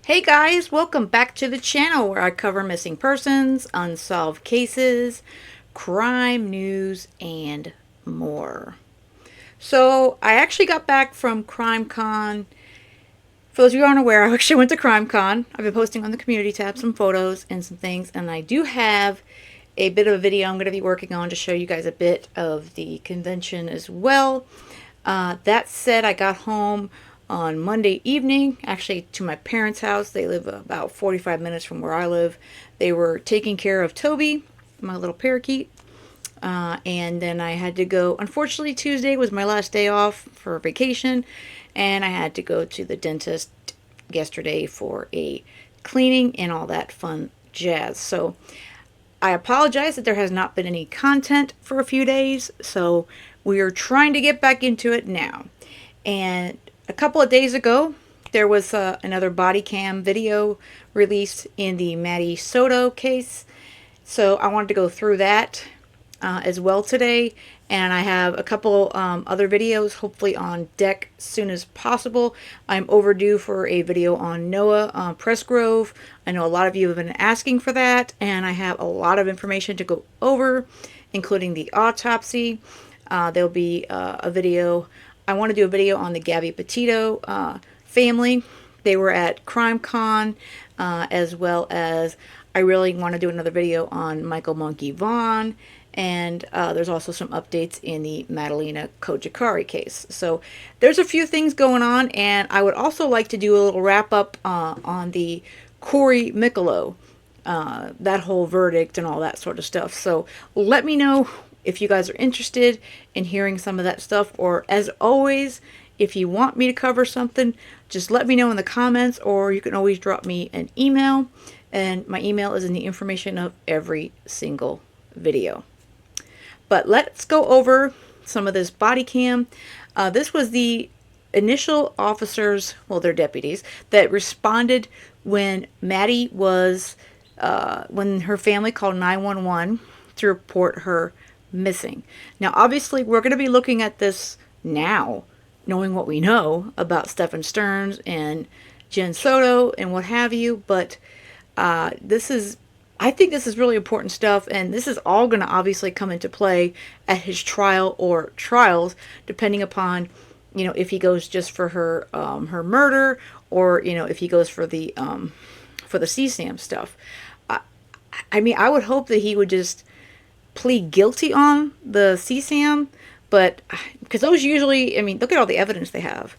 Hey guys, welcome back to the channel where I cover missing persons, unsolved cases, crime news, and more. So I actually got back from CrimeCon. For those of you who aren't aware, I actually went to CrimeCon. I've been posting on the community tab some photos and some things, and I do have a bit of a video I'm going to be working on to show you guys a bit of the convention as well. That said, I got home on Monday evening, actually to my parents' house. They live about 45 minutes from where I live. They were taking care of Toby, my little parakeet. And then I had to go. Unfortunately, Tuesday was my last day off for vacation, and I had to go to the dentist yesterday for a cleaning and all that fun jazz. So I apologize that there has not been any content for a few days, so we are trying to get back into it now. And a couple of days ago, there was another body cam video released in the Maddie Soto case. So I wanted to go through that as well today. And I have a couple other videos hopefully on deck as soon as possible. I'm overdue for a video on Noah Pressgrove. I know a lot of you have been asking for that, and I have a lot of information to go over, including the autopsy. There'll be a video. I want to do a video on the Gabby Petito family. They were at CrimeCon, as well as I really want to do another video on Michael Monkey Vaughn. And there's also some updates in the Madeline Kojakari case. So there's a few things going on, and I would also like to do a little wrap up on the Corey Michelow, that whole verdict and all that sort of stuff. So let me know if you guys are interested in hearing some of that stuff, or as always, if you want me to cover something, just let me know in the comments, or you can always drop me an email, and my email is in the information of every single video. But let's go over some of this body cam. This was the initial officers, well, they're deputies, that responded when Maddie was, when her family called 911 to report her missing. Now, obviously, we're going to be looking at this now, knowing what we know about Stephen Stearns and Jen Soto and what have you, but I think this is really important stuff, and this is all going to obviously come into play at his trial or trials, depending upon, you know, if he goes just for her murder, or, you know, if he goes for the CSAM stuff. I mean, I would hope that he would just plead guilty on the CSAM, but because those usually, I mean, look at all the evidence they have.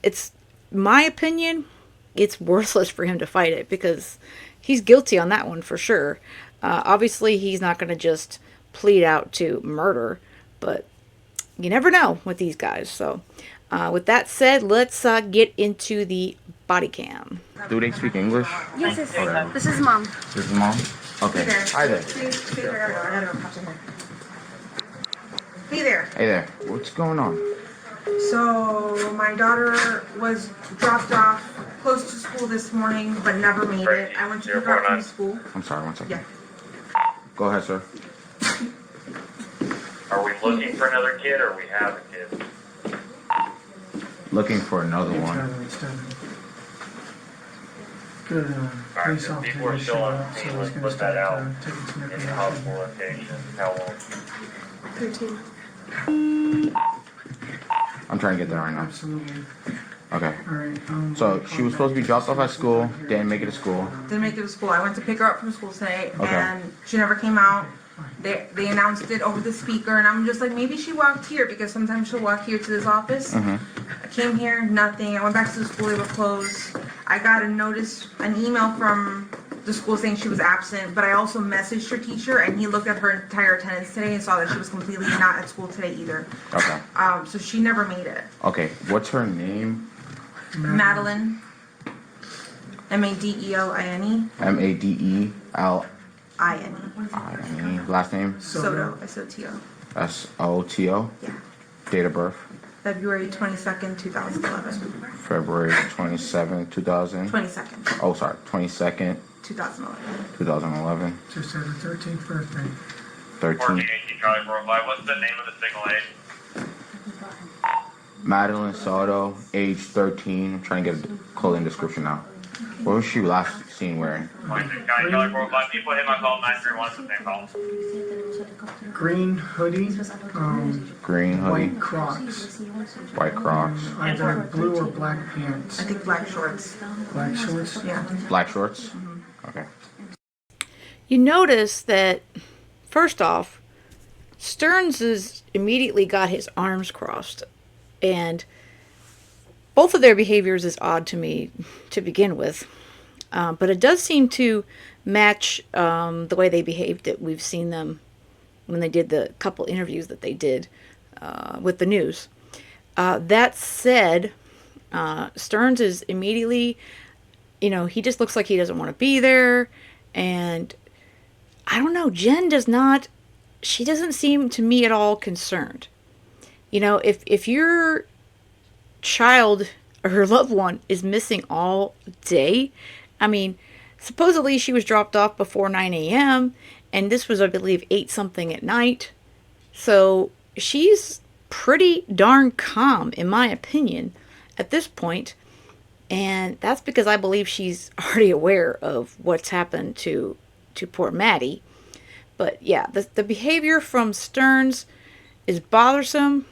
It's my opinion, it's worthless for him to fight it, because he's guilty on that one for sure. Obviously, he's not going to just plead out to murder, but you never know with these guys. So, with that said, let's get into the body cam. Do they speak English? Yes, yes. Okay. This is mom. This is mom? Okay. Hi there. Hey there. Hey there. What's going on? So my daughter was dropped off close to school this morning, but never made it. I went to pick her up from school. I'm sorry, one second. Yeah. Go ahead, sir. Are we looking for another kid, or we have a kid? Looking for another one. Good, police Alright, officer people are just still showed on up, the so scene. he's Let's gonna put that start out taking some in the information. hospital location. How old? 13. I'm trying to get there right now. Absolutely. Okay. Alright, So she was supposed to be dropped off at school, didn't make it to school. Didn't make it to school. I went to pick her up from school today, Okay. and she never came out. They announced it over the speaker, and I'm just like, maybe she walked here, because sometimes she'll walk here to this office. I came here, nothing. I went back to the school, they were closed. I got a notice, an email from the school saying she was absent, but I also messaged her teacher, and he looked at her entire attendance today and saw that she was completely not at school today either. Okay. So she never made it. Okay. What's her name? Madeline. Madeline. Madeline. I-N-E. Last name? Soto. S-O-T-O. Soto. Yeah. Date of birth? February 22nd, 2011. February 27, 2000. 22nd, Oh, sorry. 22nd, 2011. 2011. just had her 13th birthday. 13. 1418 Charlie 405. What's the name of the single aid? Madeline Soto, age 13. I'm trying to get a clothing description now. What was she last seen wearing? Washington County Killer 405. People hit my call 931. It's the same call. Green hoodie, Green hoodie, white Crocs, white Crocs, either blue or black pants, I think black shorts. black shorts. Yeah. black shorts. Okay. You notice that, first off, Stearns has immediately got his arms crossed, and both of their behaviors is odd to me to begin with, but it does seem to match the way they behaved that we've seen them when they did the couple interviews that they did with the news. That said, Stearns is immediately, he just looks like he doesn't want to be there, and I don't know, Jen she doesn't seem to me at all concerned. If your child or her loved one is missing all day, I mean, supposedly she was dropped off before 9 a.m., and this was, I believe, 8 something at night. So she's pretty darn calm, in my opinion, at this point. And that's because I believe she's already aware of what's happened to poor Maddie. But yeah, the behavior from Stearns is bothersome.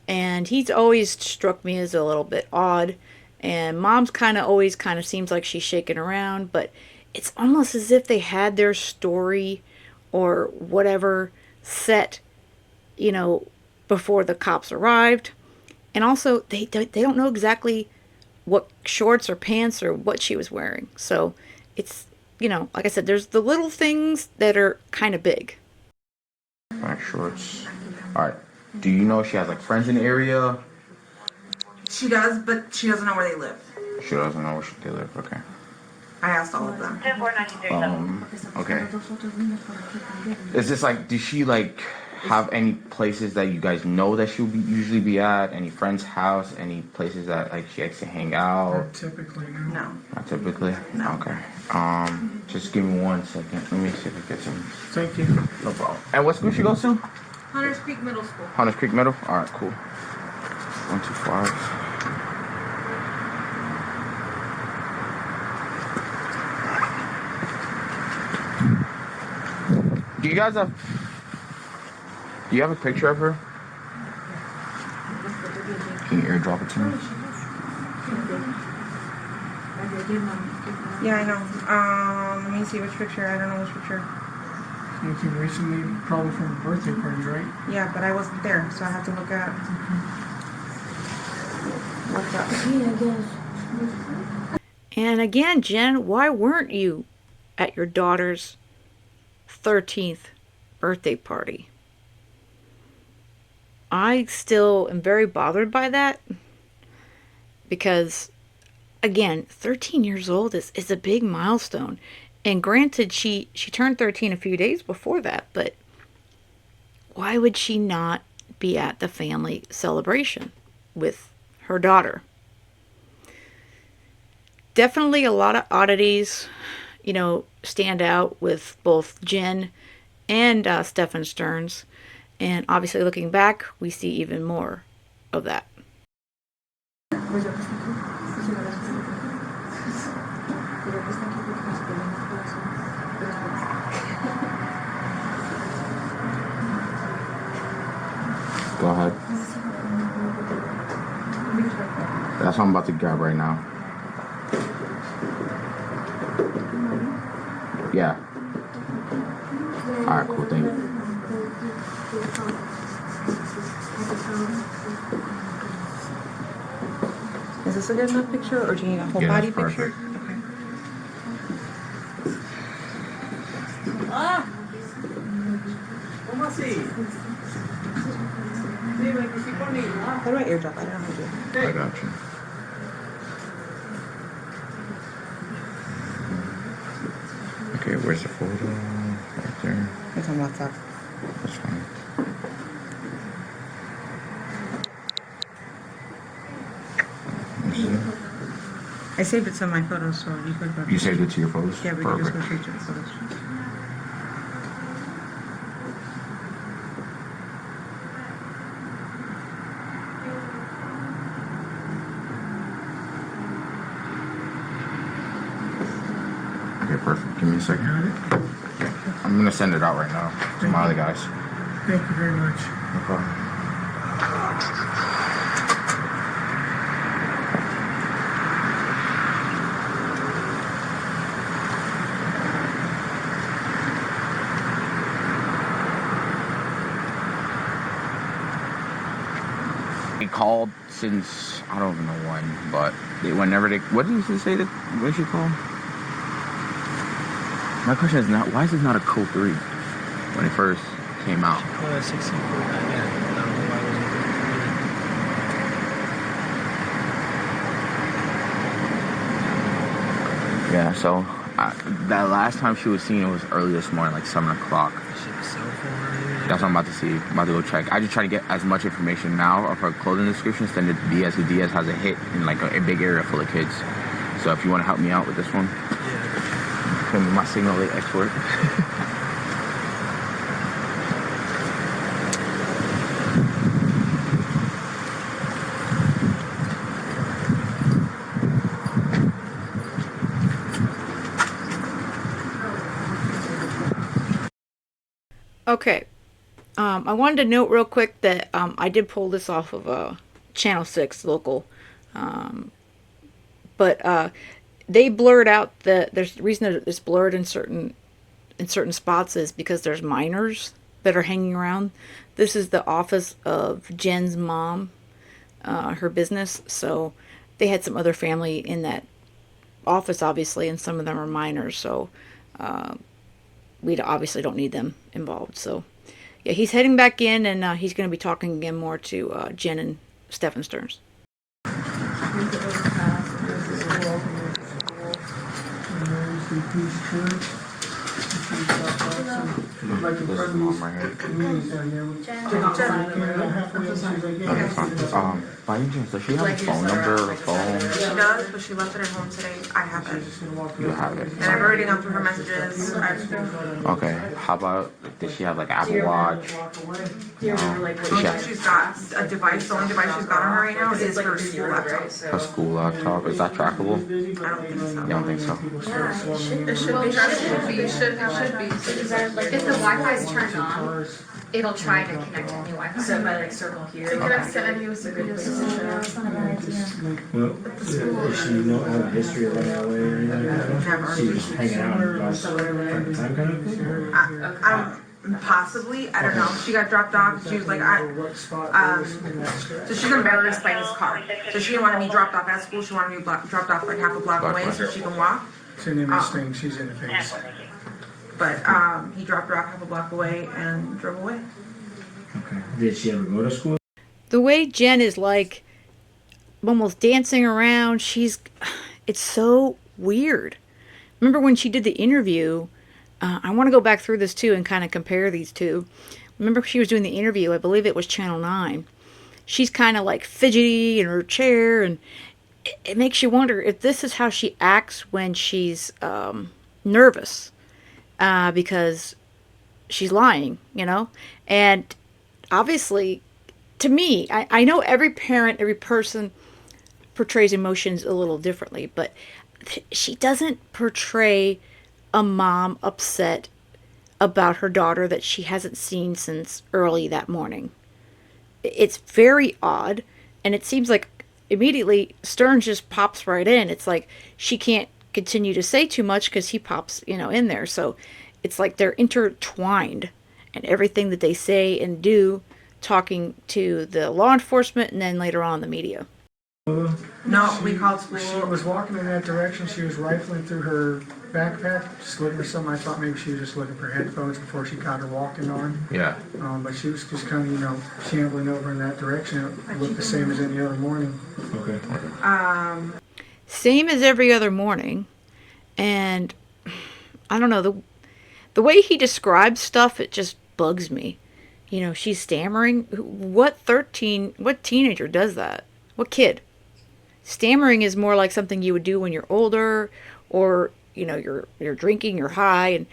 And he's always struck me as a little bit odd. And Mom's always seems like she's shaking around. But it's almost as if they had their story or whatever set, before the cops arrived. And also, they don't know exactly what shorts or pants or what she was wearing. So it's, like I said, there's the little things that are kind of big. Black shorts. All right. Do you know if she has like friends in the area? She does, but she doesn't know where they live. She doesn't know where they live. Okay. I asked all of them. Okay. Is this like? Does she like have any places that you guys know that she'll usually be at? Any friend's house? Any places that like she likes to hang out? Not typically, no. No. Not typically. No. Okay. Just give me 1 second. Let me see if I get some. Thank you. No problem. And what school she goes to? Hunters Creek Middle School. Hunters Creek Middle. All right. Cool. 125. Do you guys have? Do you have a picture of her? Can you airdrop it to me? Yeah, I know. Let me see which picture. I don't know which picture. Anything recently, probably from a birthday party, right? Yeah, but I wasn't there, so I have to look at what's up. And again, Jen, why weren't you at your daughter's 13th birthday party? I still am very bothered by that because, again, 13 years old is a big milestone. And granted, she turned 13 a few days before that, but why would she not be at the family celebration with her daughter? Definitely a lot of oddities, stand out with both Jen and Stefan Stearns. And obviously looking back, we see even more of that. Go ahead. That's what I'm about to grab right now. Yeah. Alright, cool, thank you. Is this a good enough picture, or do you need a whole Yeah, body that's picture? perfect. Okay. How do I airdrop? I don't know how to do it. I got you. Okay, where's the photo? Right there. It's on WhatsApp. That's fine. Let me see. I saved it to my photos, so you could go. You saved it to your photos? Yeah, we can just go Perfect. straight to the photos. Give me a second. I'm gonna send it out right now to my other guys. Thank you very much. No problem. He called since I don't even know when, but whenever they, what did he say that? What did she call? My question is not why is it not a code 3 when it first came out? Oh, that's 1649. Yeah. I don't know why it wasn't Yeah, so that last time she was seen, it was early this morning, like 7 o'clock. ship a cell phone or anything. That's what I'm about to see. I'm about to go check. I just try to get as much information now of her clothing descriptions than the Diaz, because Diaz has a hit in like a big area full of kids. So if you want to help me out with this one, Yeah. I'm my signal expert. Okay. I wanted to note real quick that I did pull this off of Channel 6 local. But they blurred out there's the reason that it's blurred in certain spots is because there's minors that are hanging around. This is the office of Jen's mom, her business. So they had some other family in that office, obviously, and some of them are minors. So we obviously don't need them involved. So yeah, he's heading back in, and he's going to be talking again more to Jen and Stephen Stearns. Like the This is mom right here. communities down here. By any chance, does she have a phone number or a phone? She does, but she left it at home today. I have it. You have it. And I've already gone through her messages. Okay. How about, does she have like Apple Watch? No. Does she have She's got a device. The only device she's got on her right now is her school laptop. her school laptop? Is that trackable? I don't think so. You don't think so? It should be. Should be. Like if the Wi-Fi is turned on, it'll try to connect to any Wi-Fi. So if I like circle here. Can I send any USB videos? Well, does she know have a history of running away or anything? Never. She was hanging out and lost time kind of thing? Possibly, I don't know. She got dropped off. She was like, so she's embarrassed by his car. So she didn't want to be dropped off at school. She wanted to be dropped off like half a block away so she can walk. It's an image thing, she's in the face. But he dropped her off half a block away and drove away. Okay. Did she ever go to school? The way Jen is like almost dancing around, it's so weird. Remember when she did the interview? I want to go back through this too and kind of compare these two. Remember she was doing the interview, I believe it was Channel 9. She's kind of like fidgety in her chair, and it makes you wonder if this is how she acts when she's nervous, because she's lying, you know? And obviously, to me, I know every parent, every person portrays emotions a little differently, but she doesn't portray a mom upset about her daughter that she hasn't seen since early that morning. It's very odd, and it seems like immediately Stearns just pops right in. It's like she can't continue to say too much because he pops, in there. So it's like they're intertwined, and everything that they say and do, talking to the law enforcement and then later on the media. No, we called She school. was walking in that direction, she was rifling through her backpack, just looking for something. I thought maybe she was just looking for headphones before she got her walking on. Yeah. But she was just kind of, shambling over in that direction. It looked the same as any other morning. Okay. Same as every other morning. And I don't know, the way he describes stuff, it just bugs me. She's stammering. What teenager does that? What kid? Stammering is more like something you would do when you're older, or you're drinking, you're high, and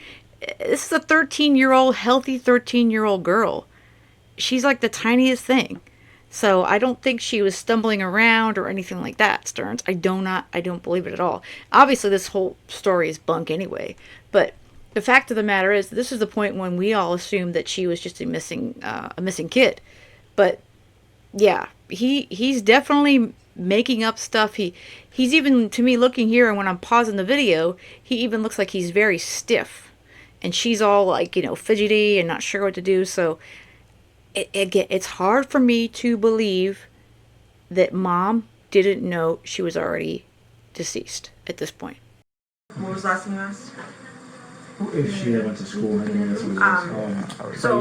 this is a 13-year-old, healthy 13-year-old girl. She's like the tiniest thing. So I don't think she was stumbling around or anything like that, Stearns. I don't believe it at all. Obviously, this whole story is bunk anyway. But the fact of the matter is, this is the point when we all assumed that she was just a missing kid. But yeah, he's definitely making up stuff. He's even, to me, looking here, and when I'm pausing the video, he even looks like he's very stiff, and she's all like, fidgety and not sure what to do. So it's hard for me to believe that mom didn't know she was already deceased at this point. What was the last thing you asked? If she went to school, I think that's what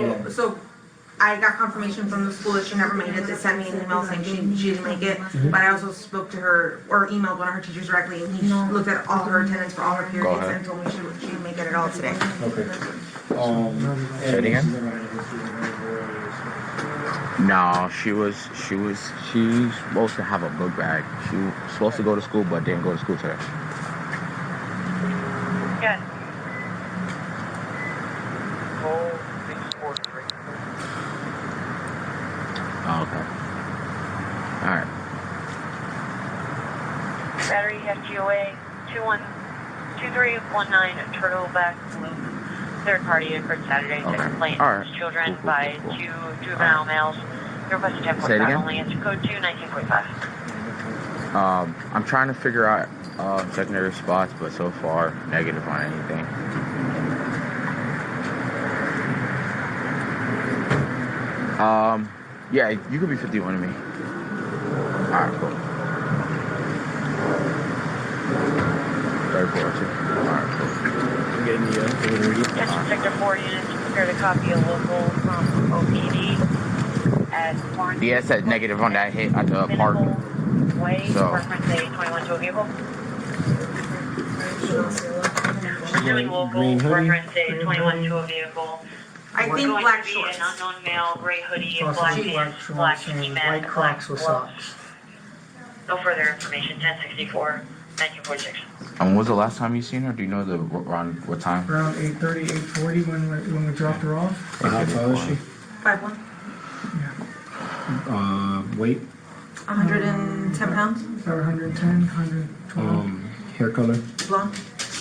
it was. So I got confirmation from the school that she never made it. They sent me an email saying she didn't make it. But I also spoke to her or emailed one of her teachers directly, and he looked at all her attendance for all her periods and told me she didn't make it at all today. Okay. Say it again? No, she's supposed to have a book bag. She was supposed to go to school, but didn't go to school today. Yes. Oh, 643. Oh, okay. Alright. Battery FGOA 212319 Turtleback Loop. Third party for Saturday to complain against children by two juvenile males. Your request is 1045 only. It's code 21945. I'm trying to figure out secondary spots, but so far negative on anything. Yeah, you could be 51 to me. Alright, cool. 34 too. Alright, cool. Getting the delivery. Yes, Sector 4 units prepare to copy a local from OPD at Florence. Yeah, it said negative on that hit at the park. Way, So. reference a 21 to a vehicle. Pursuing local, reference a 21 to a vehicle. I think black Going to be shorts. an unknown male, gray hoodie, Sausage, black black pants, shorts, black and ski mask, white Crocs with gloves. socks. No further information. 1064, 1946. And when was the last time you seen her? Do you know around what time? Around 8:30, 8:40 when we dropped her off. How tall is she? 5'1", Weight? 110 pounds, About 110, 112. Hair color? blonde.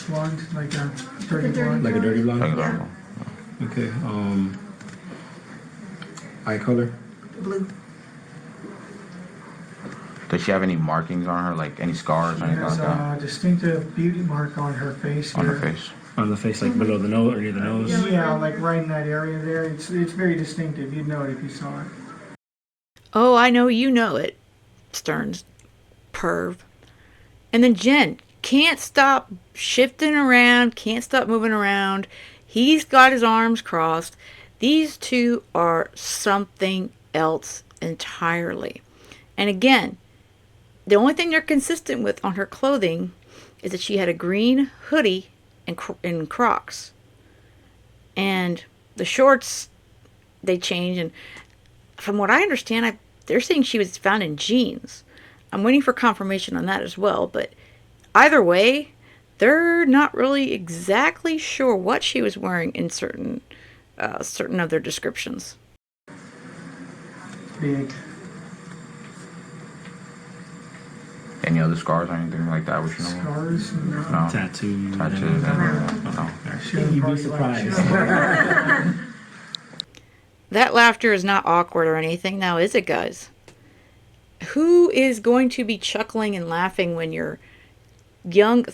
Blonde, like a dirty blonde. Like a dirty blonde? Yeah. Okay. Eye color? Blue. Does she have any markings on her, like any scars or She anything has like that? a distinctive beauty mark on her face On her here. face? On the face, like below the nose or near the nose? Yeah, like right in that area there. It's very distinctive. You'd know it if you saw it. Oh, I know you know it, Stearns. Perv. And then Jen can't stop shifting around, can't stop moving around. He's got his arms crossed. These two are something else entirely. And again, the only thing they're consistent with on her clothing is that she had a green hoodie and Crocs. And the shorts, they change. And from what I understand, they're saying she was found in jeans. I'm waiting for confirmation on that as well. But either way, they're not really exactly sure what she was wearing in certain of their descriptions. Big. Any other scars or anything like that? Which you know? Scars? No. No. Tattoo. Tattoos? No. She was You'd be probably surprised. That laughter is not awkward or anything now, is it, guys? Who is going to be chuckling and laughing when your young,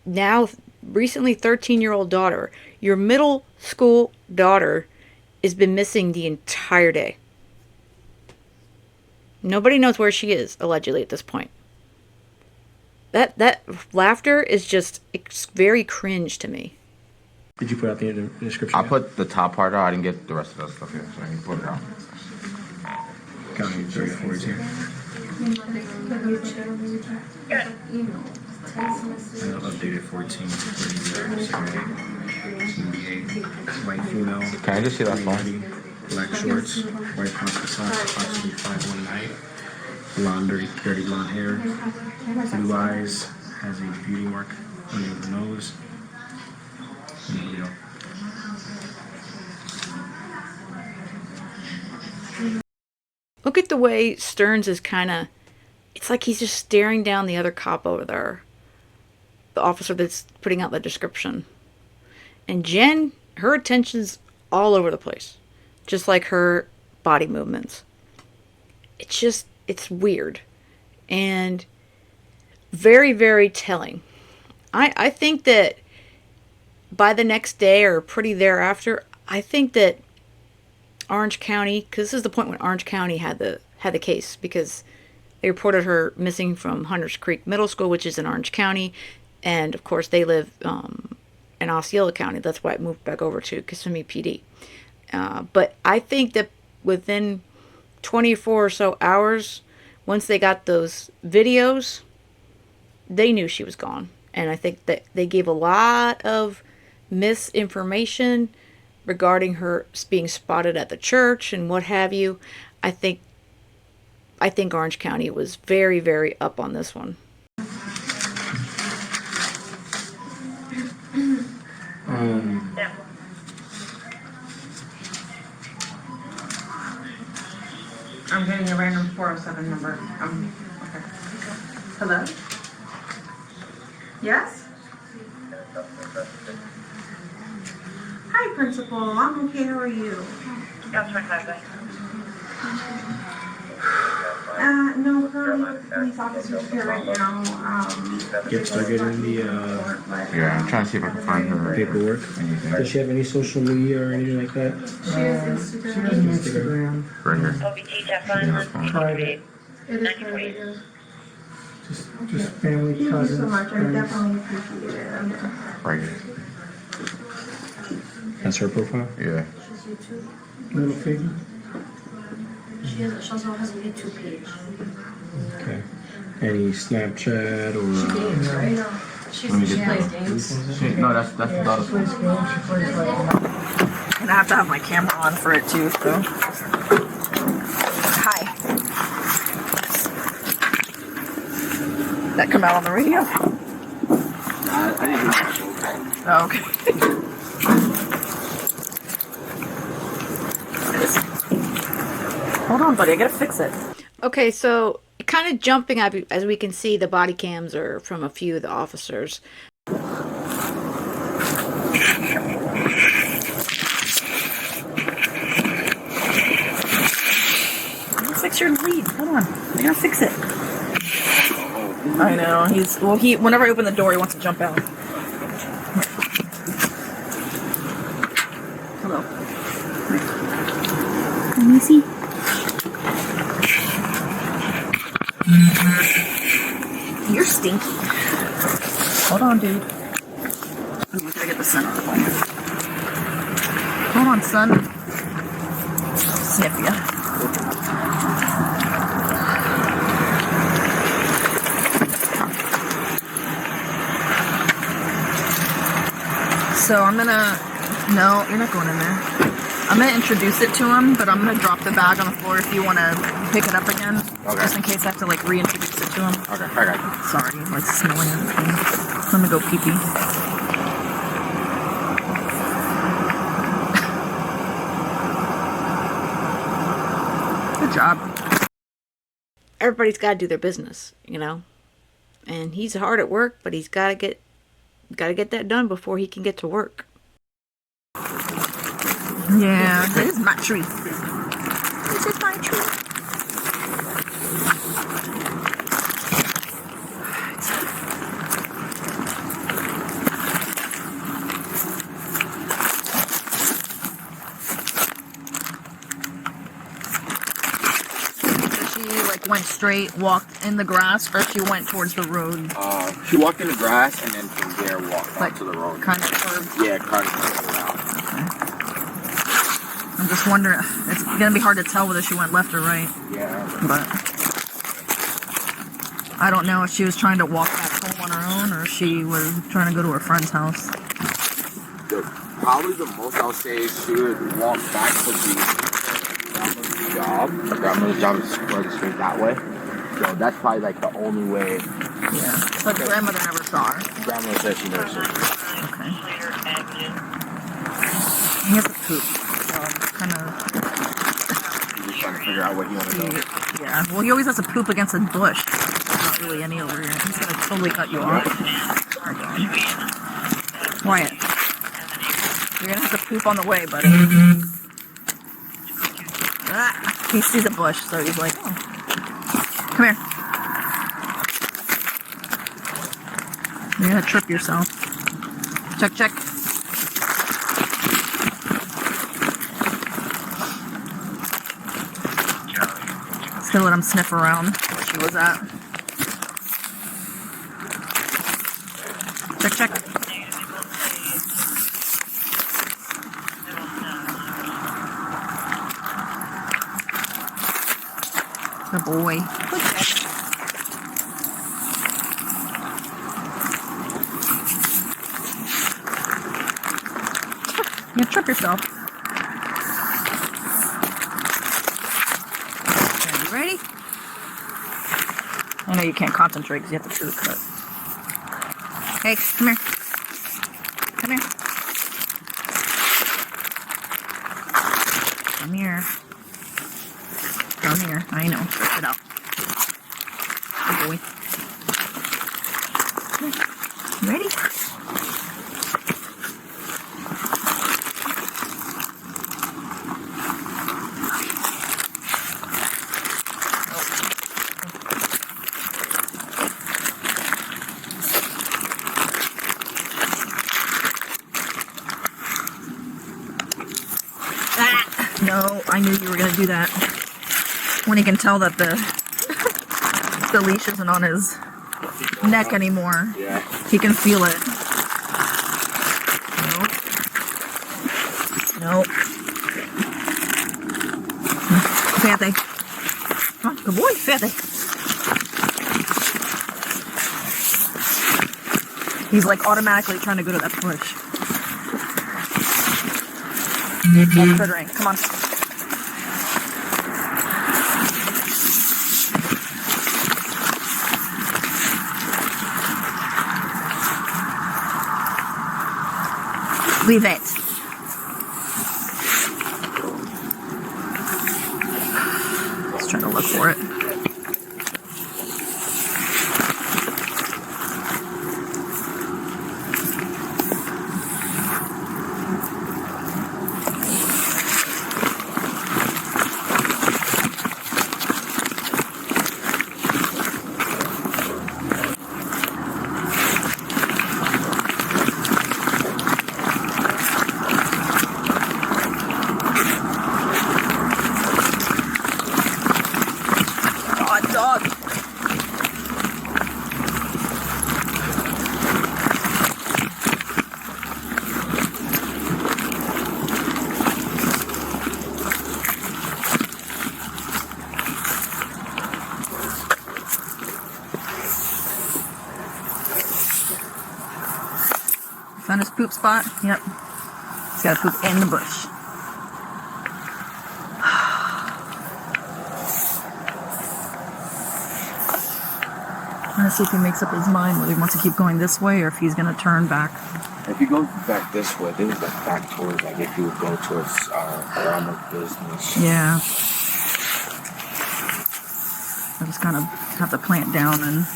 now recently 13-year-old daughter, your middle school daughter, has been missing the entire day? Nobody knows where she is, allegedly, at this point. That laughter is just very cringe to me. Did you put out the description? I put the top part out. I didn't get the rest of that stuff yet, so I can put it out. Counting 34 is here. Updated 14, 38, white female. Can I just see that phone? Black shorts, white plastic socks, approximately 5'1" blonde, dirty blonde hair, blue eyes, has a beauty mark under the nose. And there we go. Look at the way Stearns is kind of, it's like he's just staring down the other cop over there. The officer that's putting out the description. And Jen, her attention's all over the place, just like her body movements. It's weird and very, very telling. I think that by the next day or pretty thereafter, I think that Orange County, because this is the point when Orange County had the case, because they reported her missing from Hunters Creek Middle School, which is in Orange County, and of course they live in Osceola County. That's why it moved back over to Kissimmee PD. But I think that within 24 or so hours, once they got those videos, they knew she was gone. And I think that they gave a lot of misinformation regarding her being spotted at the church and what have you. I think Orange County was very, very up on this one. I'm getting a random 407 number. Okay. Hello? Yes? Hi, Principal. I'm okay. How are you? No, currently the police officer's here right now. Start getting the Yeah, I'm trying to see if I can find her paperwork. anything. Does she have any social media or anything like that? She has Instagram. Right here. OBT test line, Private. It is private. Just family, Thank you cousins, so much. I friends. definitely appreciate it. Right here. That's her profile? Yeah. Little figgy. She also has a YouTube page. Okay. Any Snapchat or? Games, right? She plays games. No, that's the daughter. She plays games, she plays like. And I have to have my camera on for it too, so. Hi. That come out on the radio? I didn't hear Oh, okay. Hold on, buddy. I gotta fix it. Okay, so kind of jumping up, as we can see, the body cams are from a few of the officers. Fix your lead. Hold on. I gotta fix it. I know. Whenever I open the door, he wants to jump out. Hello. Let me see. You're stinky. Hold on, dude. I gotta get the sun on the phone. Hold on, son. Sniff ya. So I'm gonna, no, you're not going in there. I'm gonna introduce it to him, but I'm gonna drop the bag on the floor if you wanna pick it up again. Okay. Just in case I have to like reintroduce it to him. Okay, I got you. Sorry, like smelling everything. Let me go pee pee. Good job. Everybody's got to do their business, you know. And he's hard at work, but he's got to get that done before he can get to work. Yeah, this is my tree. This is my tree. She like went straight, walked in the grass, or she went towards the road. She walked in the grass and then from there walked Like, onto the road. Kind of curved. Yeah, kind of around. I'm just wondering, it's gonna be hard to tell whether she went left or right. Yeah. But I don't know if she was trying to walk back home on her own or if she was trying to go to her friend's house. Probably the most I'll say is she would walk back to the grandmother's job. Her grandmother's job is straight that way. So that's probably like the only way. Yeah. But the grandmother never saw her. Grandmother said she never saw her. Okay. He has to poop. So kind of. He's just trying to figure out what he wants to do. Yeah. Well, he always has to poop against a bush. Not really any over here. He's gonna totally cut you off. Okay. Wyatt. You're gonna have to poop on the way, buddy. Ah, he sees a bush, so he's like, oh. Come here. You're gonna trip yourself. Check, check. Just gonna let him sniff around where she was at. Check, check. Good boy. You trip yourself. Okay, you ready? I know you can't concentrate because you have to chew the cut. Hey, come here. Come here. Come here. Come here. I know. Check it out. Good boy. You ready? No, I knew you were gonna do that. When he can tell that the leash isn't on his neck anymore, he can feel it. Nope. Nope. Fete. Come on, good boy, Fete. He's like automatically trying to go to that bush. That's frittering. Come on. Leave it. Let's try to look for it. Dog. Found his poop spot? Yep. He's got to poop in the bush. Let's see if he makes up his mind whether he wants to keep going this way or if he's going to turn back. If you go back this way, this is like back towards, like if you would go towards around the business. Yeah. I just kind of have to plant down and...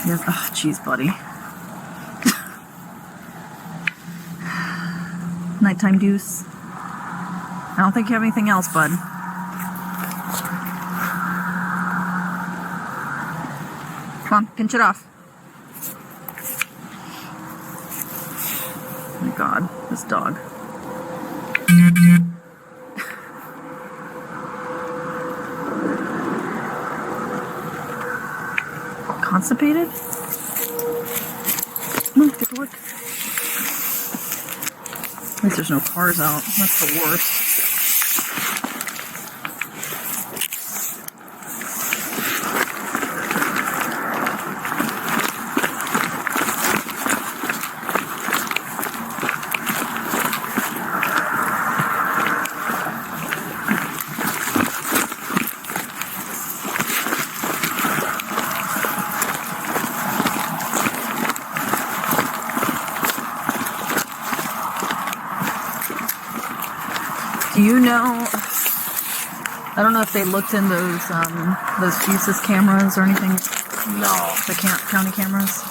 Oh, jeez, buddy. Nighttime deuce. I don't think you have anything else, bud. Come on, pinch it off. Oh my God, this dog. Constipated? Come on, take a look. At least there's no cars out. That's the worst. Do you know, I don't know if they looked in those fuses cameras or anything? No. The county cameras?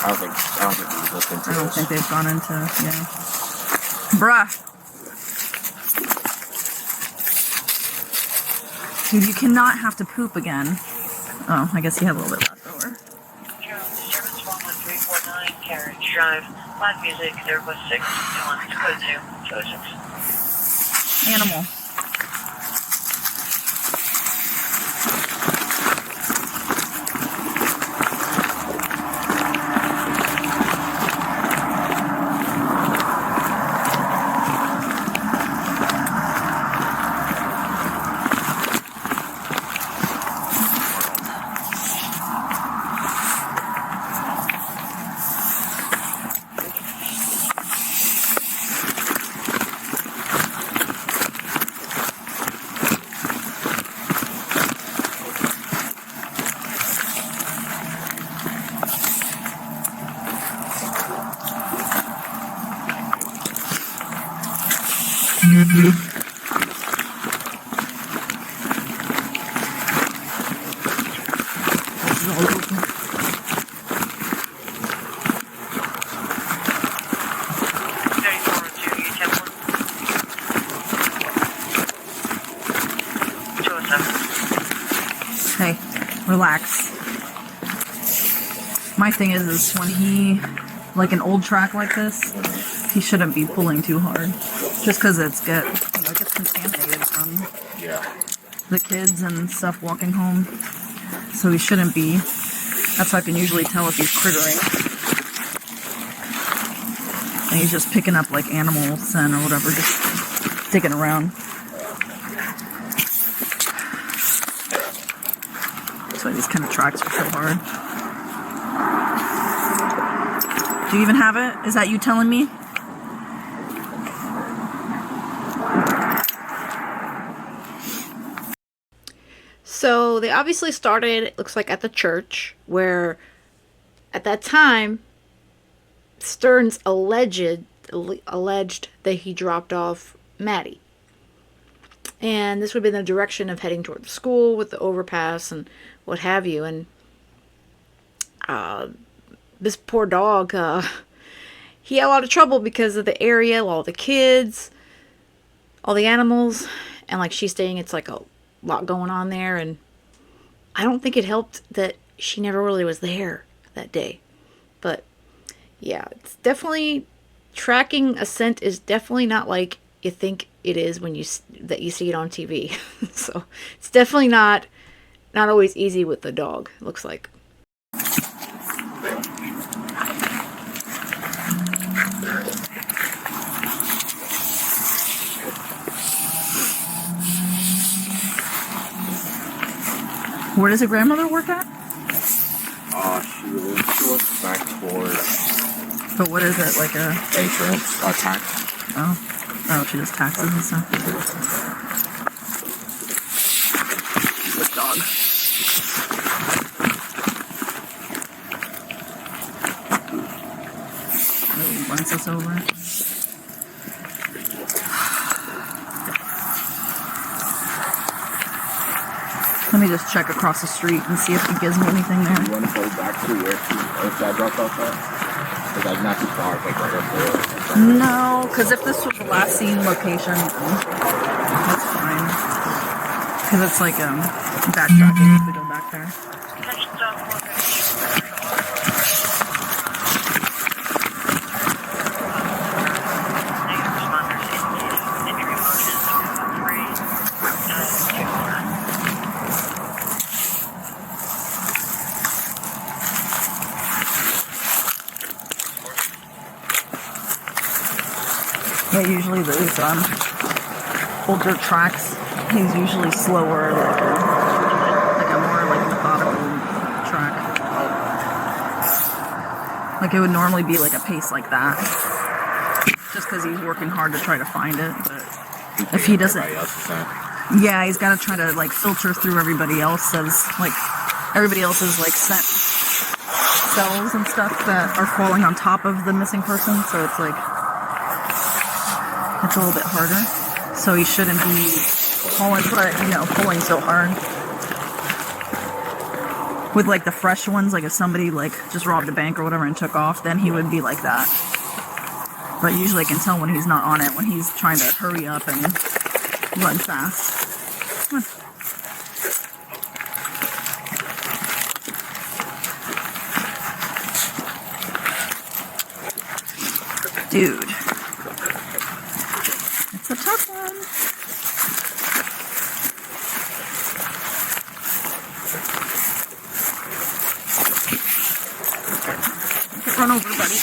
I don't think we looked into I don't think they've gone into, yeah. Bruh. Dude, you cannot have to poop again. Oh, I guess you have a little bit left over. Service 11349, Carriage Drive, live music, there was 6, 21, code 2, 06. Animal. Hey, relax. My thing is when he, like an old track like this, he shouldn't be pulling too hard. Just because it gets contaminated from the kids and stuff walking home. So he shouldn't be. That's how I can usually tell if he's crittering. And he's just picking up like animal scent or whatever, just digging around. That's why these kind of tracks are so hard. Do you even have it? Is that you telling me? So they obviously started, it looks like, at the church, where at that time Stearns alleged that he dropped off Maddie. And this would have been the direction of heading toward the school with the overpass and what have you. And this poor dog, he had a lot of trouble because of the area, all the kids, all the animals. And like she's saying, it's like a lot going on there. And I don't think it helped that she never really was there that day. But yeah, it's definitely, tracking a scent is definitely not like you think it is when you see it on TV. So it's definitely not always easy with the dog, it looks like. Where does your grandmother work at? She works back towards But what is it, like a insurance, tax. Oh, she does taxes and stuff. Good dog. Oh, runs us over. Let me just check across the street and see if he gives me anything there. You want to go back to where that dropped off at? It's like not too far, like right up there. No, because if this was the last seen location, that's fine. Because it's like backtracking if we go back there. Yeah, usually those older tracks, he's usually slower, like a more like methodical track. Like it would normally be like a pace like that, just because he's working hard to try to find it. But if he doesn't, yeah, he's got to try to like filter through everybody else's like scent cells and stuff that are falling on top of the missing person. So it's like, it's a little bit harder, so he shouldn't be pulling so hard. With like the fresh ones, like if somebody like just robbed a bank or whatever and took off, then he would be like that. But usually I can tell when he's not on it, when he's trying to hurry up and run fast. Dude. It's a tough one. Get run over, buddy.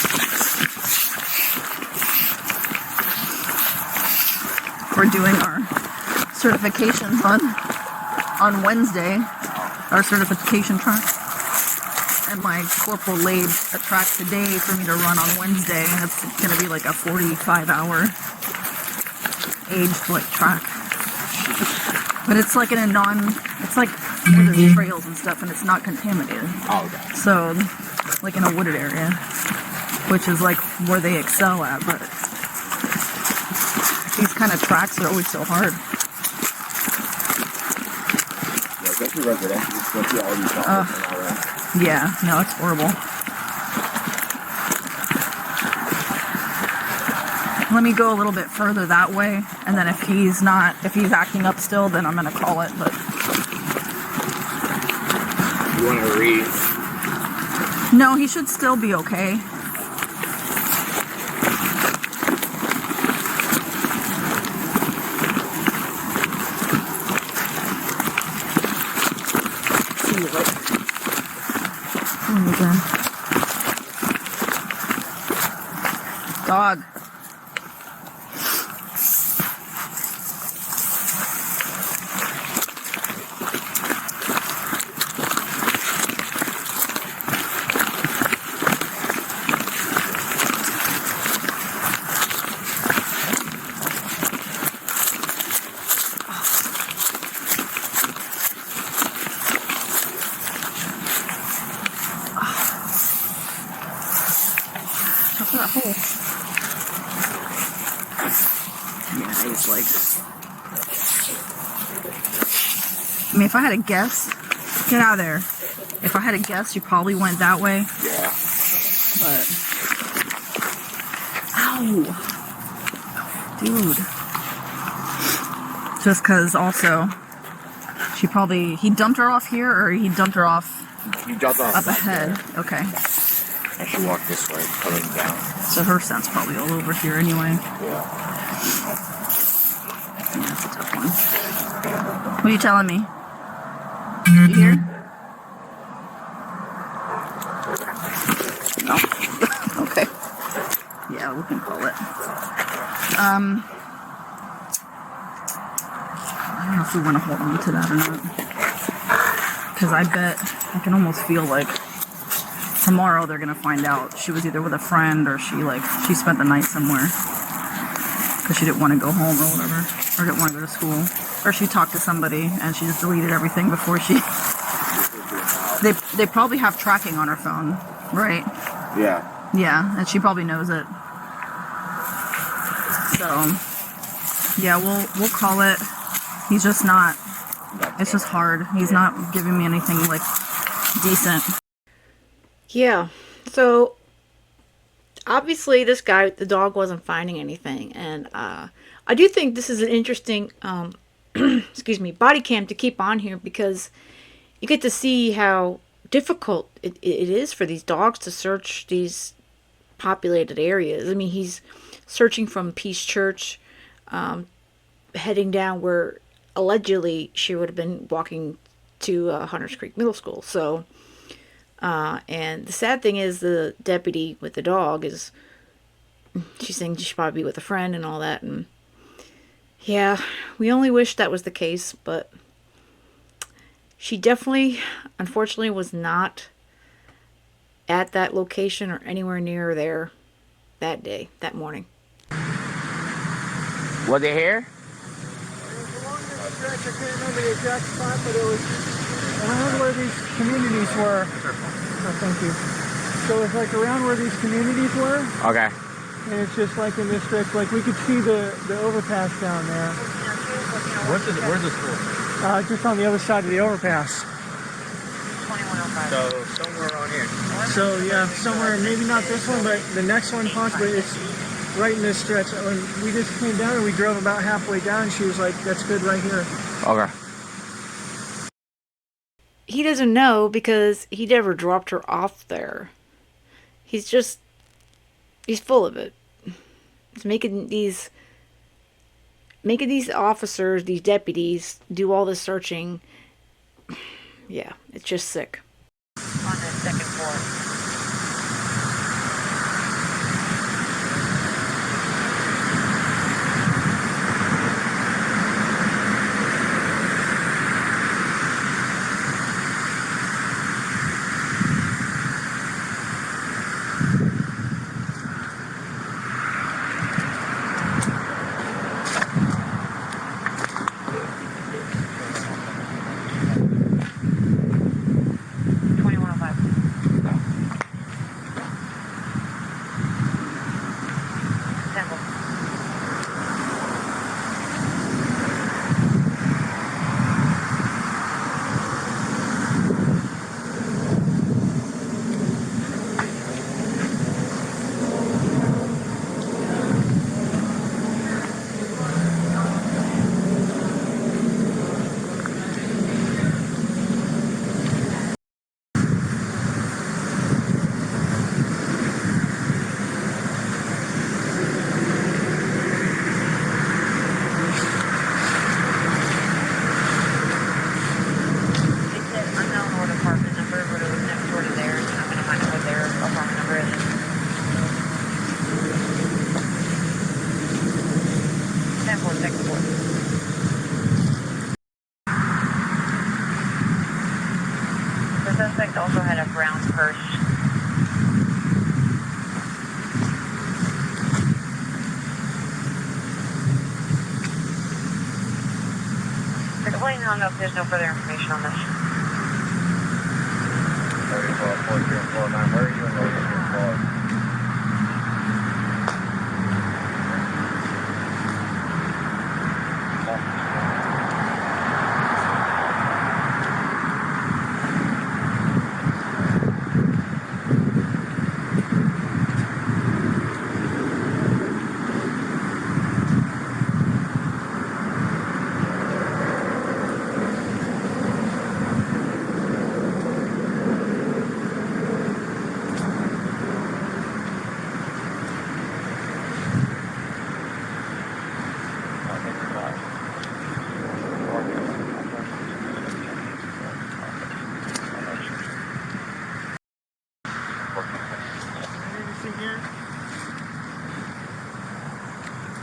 We're doing our certifications on Wednesday, our certification track. And my corporal laid a track today for me to run on Wednesday, and it's going to be like a 45-hour aged like track. But it's like in a it's like where there's trails and stuff, and it's not contaminated. Oh, okay. So, like in a wooded area, which is like where they excel at, but these kind of tracks are always so hard. Yeah, especially residential, especially all these and all that. Yeah, no, it's horrible. Let me go a little bit further that way, and then if he's acting up still, then I'm gonna call it, but... You wanna read? No, he should still be okay. Dog. Check that hole. Yeah, he's like... I mean, if I had to guess... Get out of there. If I had to guess, you probably went that way. Yeah. But... Ow! Dude. Just because also... He dumped her off here, or he dumped her off... You jumped off up ahead. There. Okay. And she walked this way, coming down. So her scent's probably all over here anyway. Yeah. Yeah, that's a tough one. What are you telling me? You hear? No. Okay. Yeah, we can call it. I don't know if we want to hold on to that or not. Because I bet I can almost feel like tomorrow they're gonna find out she was either with a friend or she spent the night somewhere because she didn't want to go home or whatever, or didn't want to go to school, or she talked to somebody and she just deleted everything before she. They probably have tracking on her phone, right? Yeah. Yeah, and she probably knows it. So yeah, we'll call it. He's just not. It's just hard. He's not giving me anything like decent. Yeah, so obviously this guy, the dog, wasn't finding anything, and I do think this is an interesting excuse me, body cam to keep on here, because you get to see how difficult it is for these dogs to search these populated areas. I mean, he's searching from Peace Church, heading down where allegedly she would have been walking to Hunters Creek Middle School. So and the sad thing is, the deputy with the dog is, she's saying she should probably be with a friend and all that, and yeah, we only wish that was the case, but she definitely, unfortunately, was not at that location or anywhere near there that day, that morning. Was it here? I can't remember the exact spot, but it was around where these communities were. Oh, thank you. So it's like around where these communities were. Okay. And it's just like in this stretch, like we could see the overpass down there. Where's the school? Just on the other side of the overpass. So somewhere on here. So yeah, somewhere, maybe not this one, but the next one possibly. It's right in this stretch. When we just came down and we drove about halfway down, she was like, "That's good right here." Okay. He doesn't know because he never dropped her off there. He's full of it. He's making these officers, these deputies, do all this searching. Yeah, it's just sick. On the second floor. Also had a brown purse. The plane hung up. There's no further information on this. 34, where are you in those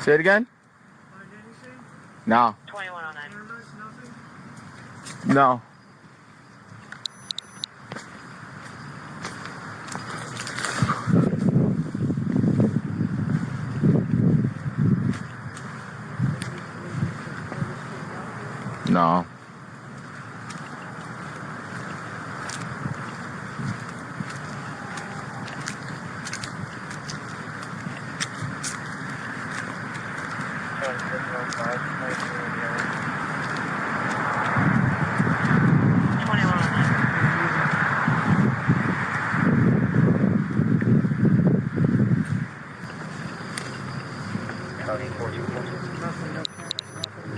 Say it again? No. 2109. No. No.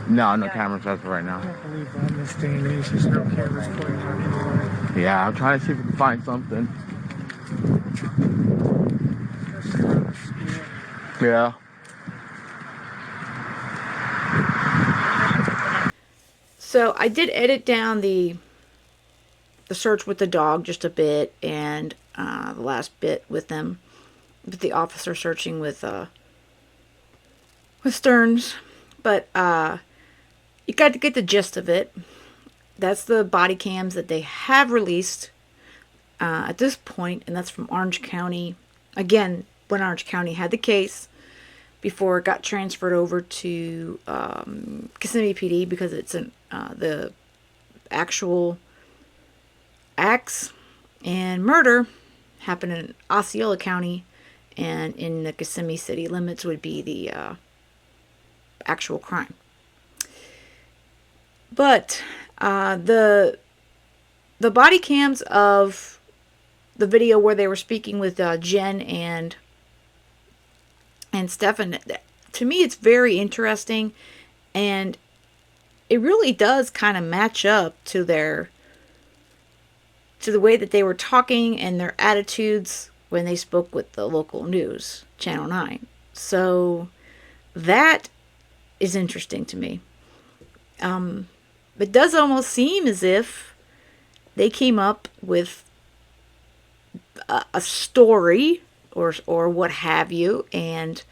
No, no cameras as of right now. I can't believe that in this day and age, there's no cameras playing on anywhere. Yeah, I'm trying to see if we can find something. Yeah. So I did edit down the search with the dog just a bit, and the last bit with them, with the officer searching with Stearns, but you got to get the gist of it. That's the body cams that they have released at this point, and that's from Orange County. Again, when Orange County had the case before it got transferred over to Kissimmee PD, because it's the actual acts and murder happened in Osceola County, and in the Kissimmee city limits would be the actual crime. But the body cams of the video where they were speaking with Jen and and Stefan, to me, it's very interesting, and it really does kind of match up to the way that they were talking and their attitudes when they spoke with the local news, Channel 9. So that is interesting to me. It does almost seem as if they came up with a story or what have you, and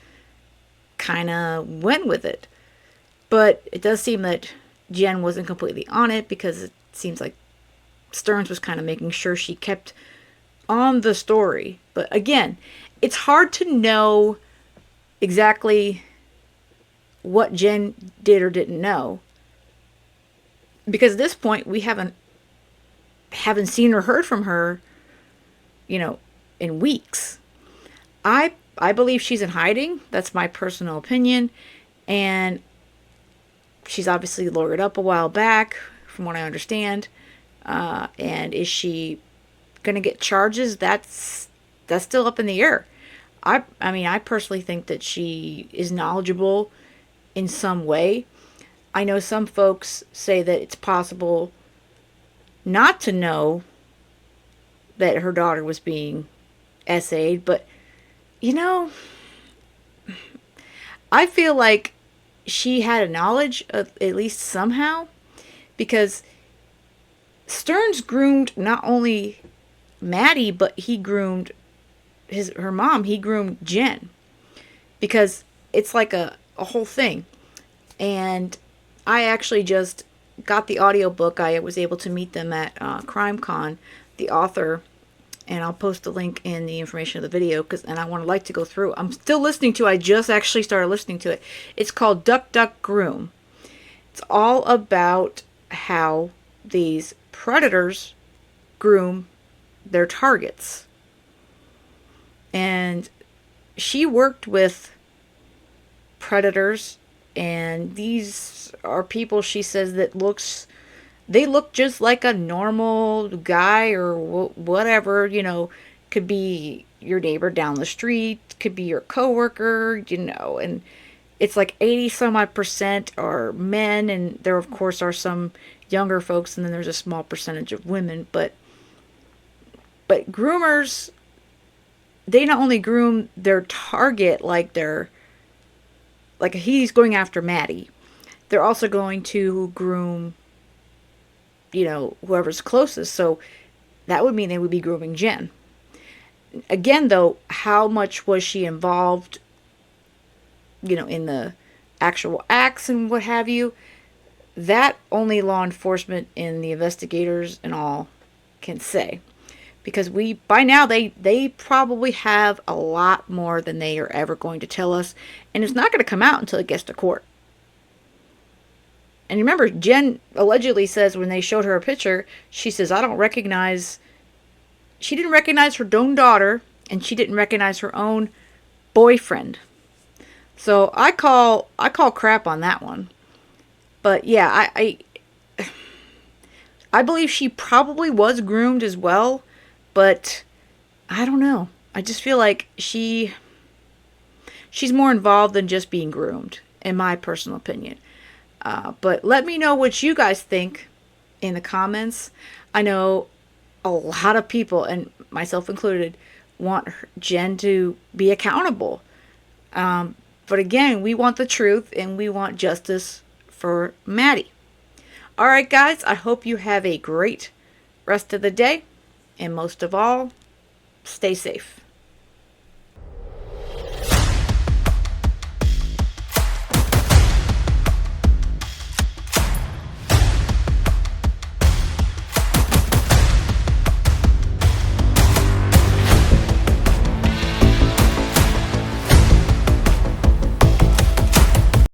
kind of went with it. But it does seem that Jen wasn't completely on it, because it seems like Stearns was kind of making sure she kept on the story. But again, it's hard to know exactly what Jen did or didn't know, because at this point we haven't seen or heard from her, in weeks. I believe she's in hiding. That's my personal opinion. And she's obviously lawyered up a while back, from what I understand. And is she going to get charges? That's still up in the air. I mean, I personally think that she is knowledgeable in some way. I know some folks say that it's possible not to know that her daughter was being essayed, but I feel like she had a knowledge of, at least somehow, because Stearns groomed not only Maddie, but he groomed her mom. He groomed Jen, because it's like a whole thing. And I actually just got the audiobook. I was able to meet them at CrimeCon, the author, and I'll post a link in the information of the video, and I would like to go through. I'm still listening to it. I just actually started listening to it. It's called Duck, Duck, Groom. It's all about how these predators groom their targets. And she worked with predators, and these are people, she says, that they look just like a normal guy or whatever, could be your neighbor down the street, could be your coworker, and it's like 80 some odd percent are men, and there of course are some younger folks, and then there's a small percentage of women. But groomers, they not only groom their target, like he's going after Maddie, they're also going to groom whoever's closest. So that would mean they would be grooming Jen. Again, though, how much was she involved, in the actual acts and what have you? That only law enforcement and the investigators and all can say. Because by now, they probably have a lot more than they are ever going to tell us. And it's not going to come out until it gets to court. And remember, Jen allegedly says when they showed her a picture, she says, she didn't recognize her own daughter, and she didn't recognize her own boyfriend. So I call crap on that one. But yeah, I believe she probably was groomed as well, but I don't know. I just feel like she's more involved than just being groomed, in my personal opinion. But let me know what you guys think in the comments. I know a lot of people, and myself included, want Jen to be accountable. But again, we want the truth, and we want justice for Maddie. All right, guys, I hope you have a great rest of the day. And most of all, stay safe.